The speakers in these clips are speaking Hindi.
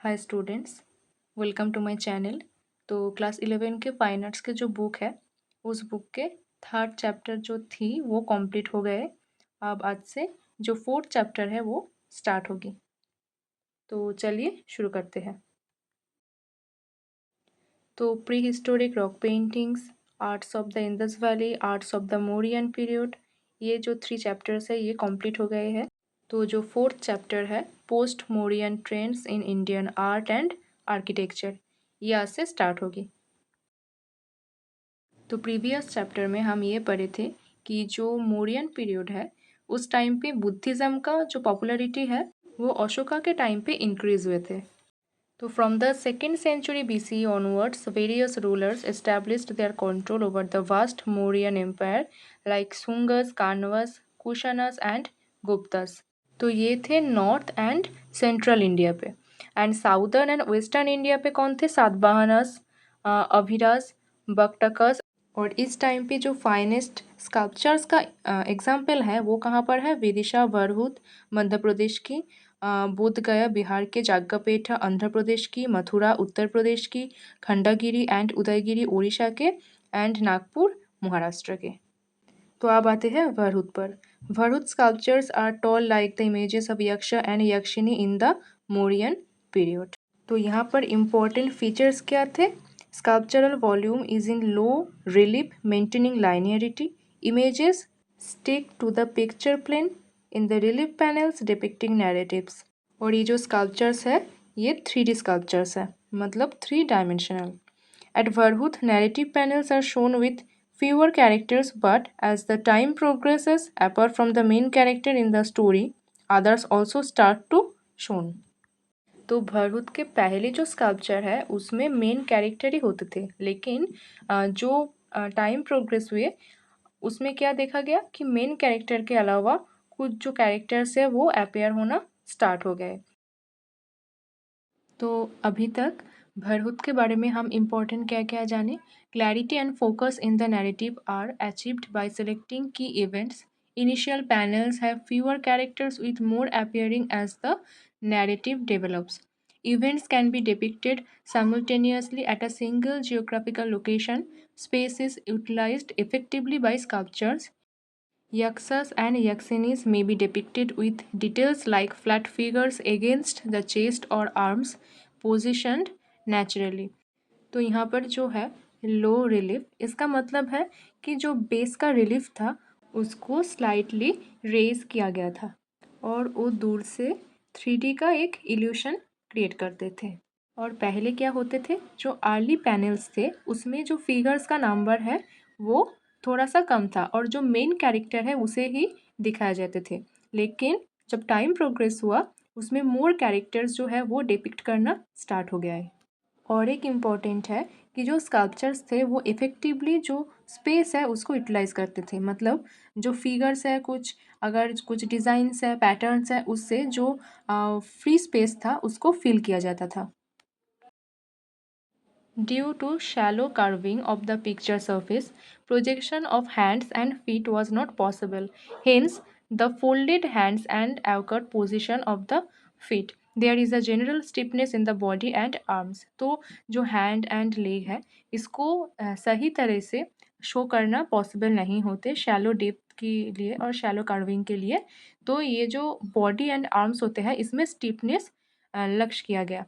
Hi students, welcome to my channel. तो क्लास 11 के फाइन आर्ट्स के जो बुक है उस बुक के थर्ड चैप्टर जो थी वो कंप्लीट हो गए। अब आज से जो फोर्थ चैप्टर है वो स्टार्ट होगी। तो चलिए शुरू करते हैं। तो pre historic rock paintings, arts of the Indus valley, arts of the Mauryan period, ये जो 3 चैप्टर्स है ये कंप्लीट हो गए हैं। तो जो फोर्थ चैप्टर है post Mauryan trends in Indian art and architecture, ये आज से स्टार्ट होगी। तो प्रीवियस चैप्टर में हम ये पढ़े थे कि जो मौर्यन पीरियड है उस टाइम पे बुद्धिज़्म का जो पॉपुलैरिटी है वो अशोका के टाइम पे इंक्रीज हुए थे। तो from the second century BC onwards, various rulers established their control over the vast Mauryan empire like Sungas, Kanvas, Kushanas and Guptas. तो ये थे नॉर्थ एंड सेंट्रल इंडिया पे, and southern and western India पे कौन थे? सातवाहनस, अभिराज, बकटकस। और इस टाइम पे जो फाइनेस्ट स्कल्पचर्स का एग्जाम्पल है वो कहाँ पर है? विदिशा, बरहुत मध्य प्रदेश की, बोध गया बिहार के, जाग्गपेटा आंध्र प्रदेश की, मथुरा उत्तर प्रदेश की, खंडगिरी एंड उदयगिरी उड़ीसा के, एंड नागपुर महाराष्ट्र के। तो अब आते हैं भरहुत पर। Bharhut sculptures are tall like the images of yaksha and yakshini in the Mauryan period. तो यहाँ पर इम्पोर्टेंट फीचर्स क्या थे? Sculptural volume is in low relief maintaining linearity, images stick to the picture plane, in the relief panels depicting narratives. और ये जो स्कल्पचर्स है ये 3D स्कल्पचर्स है, मतलब 3 dimensional. At Varhut, narrative panels are shown with fewer characters, but as the time progresses, apart from the main character in the story, others also start to shown. तो भरहुत के पहले जो स्कल्पचर है उसमें मेन कैरेक्टर ही होते थे, लेकिन जो टाइम प्रोग्रेस हुए उसमें क्या देखा गया कि मेन कैरेक्टर के अलावा कुछ जो कैरेक्टर्स है वो अपेयर होना स्टार्ट हो गए। तो अभी तक भरहुत के बारे में हम इम्पोर्टेंट क्या क्या जाने? Clarity and focus in the narrative are achieved by selecting key events, initial panels have fewer characters with more appearing as the narrative develops. Events can be depicted simultaneously at a single geographical location. Space is utilized effectively by sculptures. Yakshas and Yakshinis may be depicted with details like flat figures against the chest or arms positioned naturally. तो यहाँ पर जो है लो रिलीफ, इसका मतलब है कि जो बेस का रिलीफ था उसको स्लाइटली रेज किया गया था और वो दूर से 3D का एक इल्यूशन क्रिएट करते थे। और पहले क्या होते थे, जो अर्ली पैनल्स थे उसमें जो फिगर्स का नंबर है वो थोड़ा सा कम था और जो मेन कैरेक्टर है उसे ही दिखाए जाते थे, लेकिन जब टाइम प्रोग्रेस हुआ उसमें मोर कैरेक्टर्स जो है वो डिपिक्ट करना स्टार्ट हो गया है। और एक इम्पॉर्टेंट है कि जो स्कल्पचर्स थे वो इफ़ेक्टिवली जो स्पेस है उसको यूटिलाइज करते थे, मतलब जो फिगर्स है, कुछ अगर कुछ डिज़ाइंस है, पैटर्न्स है, उससे जो फ्री स्पेस था उसको फिल किया जाता था। Due to shallow curving of the picture surface, projection of hands and feet was not possible. Hence, the folded hands and awkward position of the feet. There is a general stiffness in the body and arms. तो जो hand and leg है इसको सही तरह से शो करना पॉसिबल नहीं होते शैलो डेप्थ के लिए और शैलो कर्विंग के लिए। तो ये जो बॉडी एंड आर्म्स होते हैं इसमें स्टिफनेस लक्ष्य किया गया।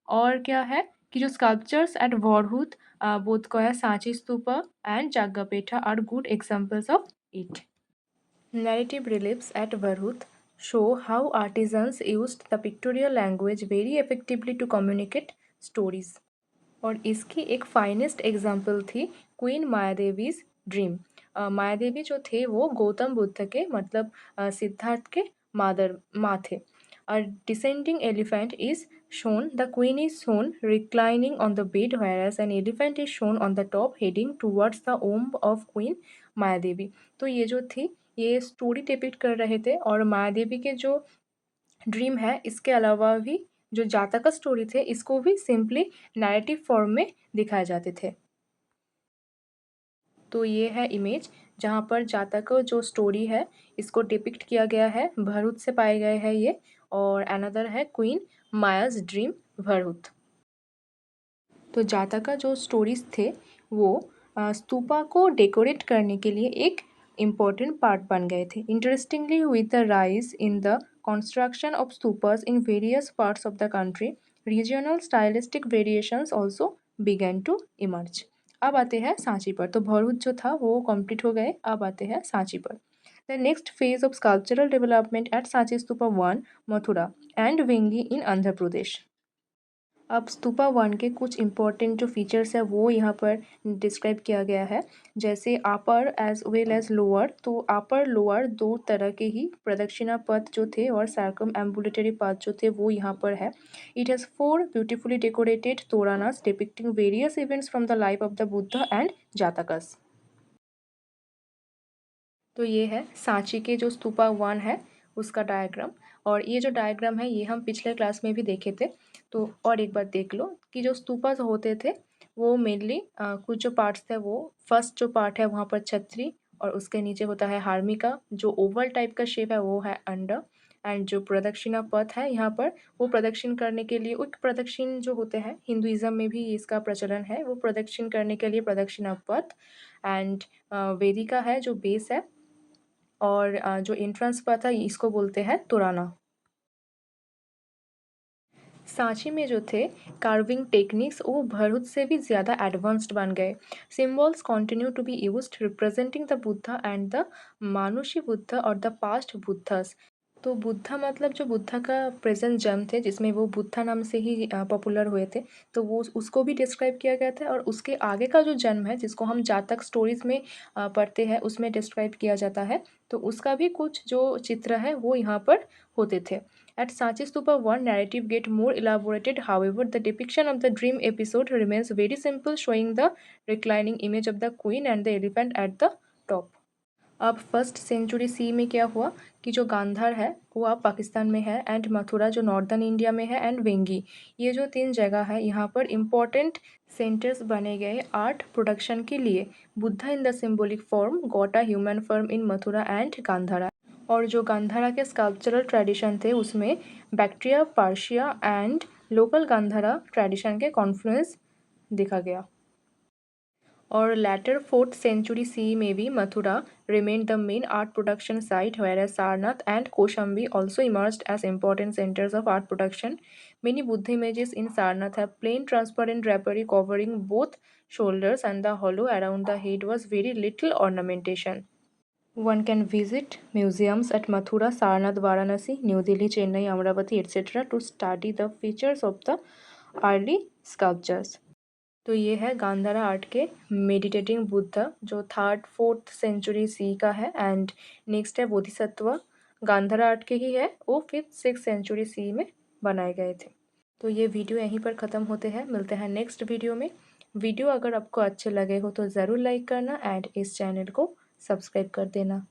और क्या है कि जो sculptures at Varhut, Bodh Gaya, Sanchi Stupa and Jaggapetha are good examples of it. Narrative reliefs at Varhut show how artisans used the pictorial language very effectively to communicate stories. और इसकी एक फाइनेस्ट एग्जाम्पल थी क्वीन मायादेवीज ड्रीम। मायादेवी जो थे वो गौतम बुद्ध के, मतलब सिद्धार्थ के माँ थे। A descending elephant is shown. The queen is shown reclining on the bed, whereas an elephant is shown on the top heading towards the womb of Queen Mayadevi. तो ये जो थी ये स्टोरी डिपिक्ट कर रहे थे, और मायादेवी के जो ड्रीम है इसके अलावा भी जो जातका स्टोरी थे इसको भी सिंपली नैरेटिव फॉर्म में दिखाए जाते थे। तो ये है इमेज जहाँ पर जातक जो स्टोरी है इसको डिपिक्ट किया गया है, भरूच से पाए गए हैं ये। और अनदर है क्वीन मायाज ड्रीम भरहुत। तो जातका जो स्टोरीज थे वो स्तूपा को डेकोरेट करने के लिए एक इम्पॉर्टेंट पार्ट बन गए थे। Interestingly with the rise in the construction of stupas in various parts of the country, regional stylistic variations also begin to emerge. अब आते हैं सांची पर। तो भरहुत जो था वो कंप्लीट हो गए, अब आते हैं सांची पर। The next phase of sculptural development at Sanchi stupa 1, Mathura and Vengi in Andhra Pradesh. अब स्तूपा 1 के कुछ इंपॉर्टेंट जो फीचर्स है वो यहाँ पर डिस्क्राइब किया गया है, जैसे upper as well as lower. तो अपर लोअर दो तरह के ही प्रदक्षिणा पथ जो थे और सर्कम एम्बुलेटरी पथ जो थे वो यहाँ पर है। It has 4 beautifully decorated toranas depicting various events from the life of the Buddha and Jatakas. तो ये है सांची के जो स्तूपा 1 है उसका डायग्राम, और ये जो डायग्राम है ये हम पिछले क्लास में भी देखे थे। तो और एक बार देख लो कि जो स्तूपास होते थे वो मेनली कुछ जो पार्ट्स थे, वो फर्स्ट जो पार्ट है वहाँ पर छतरी, और उसके नीचे होता है हार्मिका, जो ओवल टाइप का शेप है वो है अंडर। एंड जो प्रदक्षिणा पथ है यहाँ पर, वो प्रदक्षिण करने के लिए, एक प्रदक्षिण जो होते हैं हिंदुइज्म में भी इसका प्रचलन है, वो प्रदक्षिण करने के लिए प्रदक्षिणा पथ। एंड वेदिका है जो बेस है, और जो एंट्रेंस पर था इसको बोलते हैं तोराना। सांची में जो थे कार्विंग टेक्निक्स वो भरहुत से भी ज़्यादा एडवांस्ड बन गए। Symbols continue to be used representing the Buddha and the Manushi Buddha और द पास्ट बुद्धस। तो बुद्धा मतलब जो बुद्धा का प्रेजेंट जन्म थे, जिसमें वो बुद्धा नाम से ही पॉपुलर हुए थे, तो वो उसको भी डिस्क्राइब किया गया था। और उसके आगे का जो जन्म है जिसको हम जातक स्टोरीज में पढ़ते हैं उसमें डिस्क्राइब किया जाता है, तो उसका भी कुछ जो चित्र है वो यहाँ पर होते थे। At Sanchi Stupa 1, narrative get more elaborated. However, the depiction of the dream episode remains very simple, showing the reclining image of the queen and the elephant at the top. अब फर्स्ट सेंचुरी सी में क्या हुआ कि जो गांधार है वो अब पाकिस्तान में है, एंड मथुरा जो नॉर्दर्न इंडिया में है, एंड वेंगी, ये जो 3 जगह है यहाँ पर इम्पोर्टेंट सेंटर्स बने गए आर्ट प्रोडक्शन के लिए। Buddha in the symbolic form got a human form in Mathura and Gandhara. और जो गांधारा के स्कल्पचरल ट्रेडिशन थे उसमें Bactria, Parthia and local Gandhara tradition के कॉन्फ्लुएंस देखा गया। और latter 4th century CE में भी Mathura remained the main art production site, whereas Sarnath and Koshambi also emerged as important centers of art production. Many Buddha images in Sarnath have plain transparent drapery covering both shoulders, and the hollow around the head was very little ornamentation. One can visit museums at Mathura, Sarnath, Varanasi, New Delhi, Chennai, Amravati, etc. to study the features of the early sculptures. तो ये है गांधारा आर्ट के मेडिटेटिंग बुद्धा जो 3rd 4th सेंचुरी सी का है। एंड नेक्स्ट है बोधिसत्व, गांधारा आर्ट के ही है, वो 5th 6th सेंचुरी सी में बनाए गए थे। तो ये वीडियो यहीं पर ख़त्म होते हैं, मिलते हैं नेक्स्ट वीडियो में। वीडियो अगर आपको अच्छे लगे हो तो ज़रूर लाइक करना एंड इस चैनल को सब्सक्राइब कर देना।